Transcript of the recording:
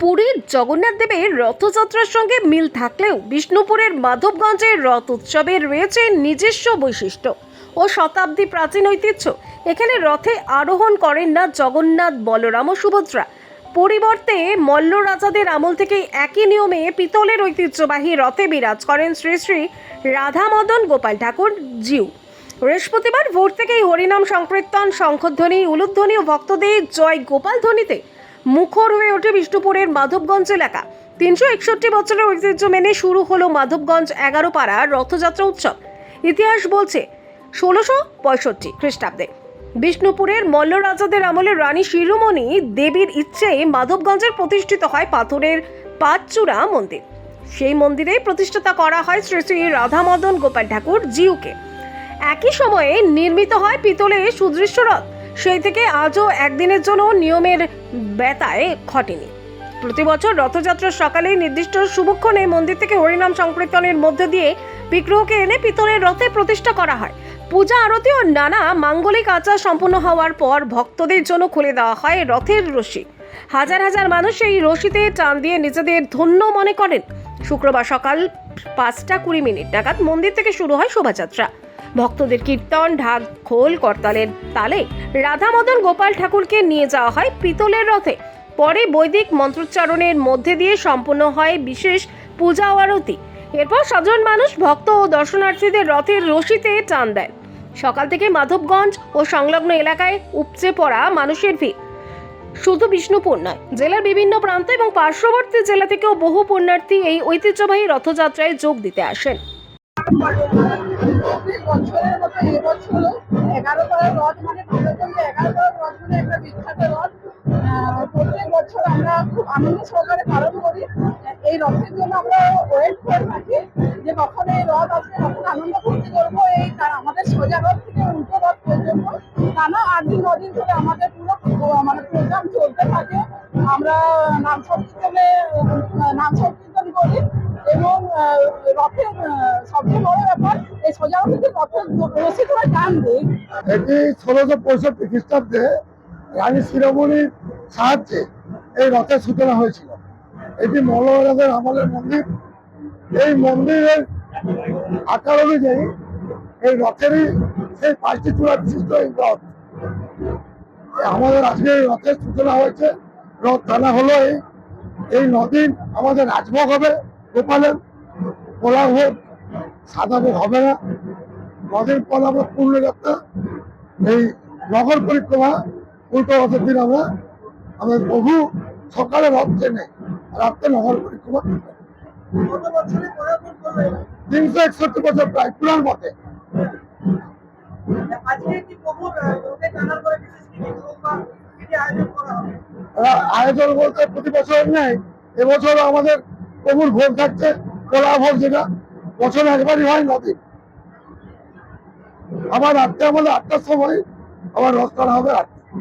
পুরীর জগন্নাথ দেবের রথযাত্রার সঙ্গে মিল থাকলেও বিষ্ণুপুরের মাধবগঞ্জের রথ উৎসবের রয়েছে নিজস্ব বৈশিষ্ট্য ও শতাব্দী প্রাচীন ঐতিহ্য। এখানে রথে আরোহণ করেন না জগন্নাথ, বলরাম ও সুভদ্রা। পরিবর্তে মল্ল রাজাদের আমল থেকেই একই নিয়মে পিতলের ঐতিহ্যবাহী রথে বিরাজ করেন শ্রী শ্রী রাধা মদন গোপাল ঠাকুর জিউ। বৃহস্পতিবার ভোর থেকেই হরিনাম সংকীর্তন, শঙ্খধ্বনি, উলুধ্বনি ও ভক্তদের জয় গোপাল ধ্বনিতে মুখর হয়ে ওঠে বিষ্ণুপুরের মাধবগঞ্জ এলাকা। 361 বছরের ঐতিহ্য মেনে শুরু হলো মাধবগঞ্জ 11 পাড়া রথযাত্রা উৎসব। ইতিহাস বলছে 1665 খ্রিস্টাব্দে বিষ্ণুপুরের মল্ল রাজাদের আমলে রানী শিরোমণি দেবীর ইচ্ছে মাধবগঞ্জের প্রতিষ্ঠিত হয় পাথরের পাঁচচূড়া মন্দির। সেই মন্দিরে প্রতিষ্ঠাতা করা হয় শ্রী শ্রী রাধা মদন গোপাল ঠাকুর জিউকে। একই সময়ে নির্মিত হয় পিতলে সুদৃশ্য রথ। সেই থেকে আজও একদিনের জন্য নিয়মের ব্যতায় ঘটেনি। প্রতি বছর রথযাত্রার সকালে নির্দিষ্ট শুভক্ষণে মন্দির থেকে হরিনাম সংকীর্তনের মধ্য দিয়ে বিগ্রহকে এনে পিতলের রথে প্রতিষ্ঠা করা হয়। পূজা, আরতি ও নানা মাঙ্গলিক আচার সম্পন্ন হওয়ার পর ভক্তদের জন্য খুলে দেওয়া হয় রথের রশি। হাজার হাজার মানুষ এই রশিতে টান দিয়ে নিজেদের ধন্য মনে করেন। শুক্রবার সকাল 5:20 নাগাদ মন্দির থেকে শুরু হয় শোভাযাত্রা। ভক্তদের কীর্তন, ঢাক, খোল, করতালের তালে রাধা মদন গোপাল ঠাকুরকে নিয়ে যাওয়া হয় পিতলের রথে। পরে বৈদিক মন্ত্রোচ্চারণের মধ্যে দিয়ে সম্পন্ন হয় বিশেষ পূজা ও আরতি। এরপর সাধারণ মানুষ, ভক্ত ও দর্শনার্থীদের রথের রশিতে টান দেন। সকাল থেকে মাধবগঞ্জ ও সংলগ্ন এলাকায় উপচে পড়া মানুষের ভিড়। শুধু বিষ্ণুপুর নয়, জেলার বিভিন্ন প্রান্ত এবং পার্শ্ববর্তী জেলা থেকেও বহু পুণ্যার্থী এই ঐতিহ্যবাহী রথযাত্রায় যোগ দিতে আসেন। বছরের মতো এবছরও 11 পাড়ার রথ মানে ভারতবর্ষে 11 পাড়ার রথ মানে একটা বিখ্যাত রথ। প্রত্যেক বছর আমরা খুব আনন্দ সহকারে পালন করি। এই রথের জন্য আমরা ওয়েট করে থাকি যে কখন এই রথ আসবে, কখন আনন্দ ফুর্তি করবো। এই আমাদের সোজা রথ থেকে উল্টো রথ পর্যন্ত টানা 8 দিন 9 দিন ধরে আমাদের পুরো মানে প্রোগ্রাম চলতে থাকে। আমরা নাম সংকীর্তন করি এবং রথের সবচেয়ে বড় ব্যাপার এই সোজা রথের রথের রশি ধরে টান দিই। এটি 1665 খ্রিস্টাব্দে রানী শিরোমণির সাহায্যে এই রথের সূচনা হয়েছিল। এটি মল্লরাজাদের আমলের মন্দির। এই মন্দিরের আকার অনুযায়ী এই রথেরই সেই 5টি চূড়া বিশিষ্ট এই রথ। আমাদের আজকে এই রথের সূচনা হয়েছে। রথ টানা হলো এই নদীর আমাদের রাজভোগ হবে গোপালের, পোলা ভোগ, সাদা ভোগ হবে না। নদীর পর আমরা পূর্ণ যাত্রা এই নগর পরিক্রমা উল্টো রথের দিন আমরা আমাদের প্রভু সকালে রথ টেনে রাত্রে নগর পরিক্রমা 361 বছর প্রায় পুরাণ মতে। আয়োজন বলতে প্রতি বছর নেই, এবছর আমাদের প্রভুর ভোগ থাকছে পোলা ভোগ, যেটা বছরে একবারই হয় নদী। আবার রাত্রে আমাদের 8টার সময় আবার রথ করা হবে।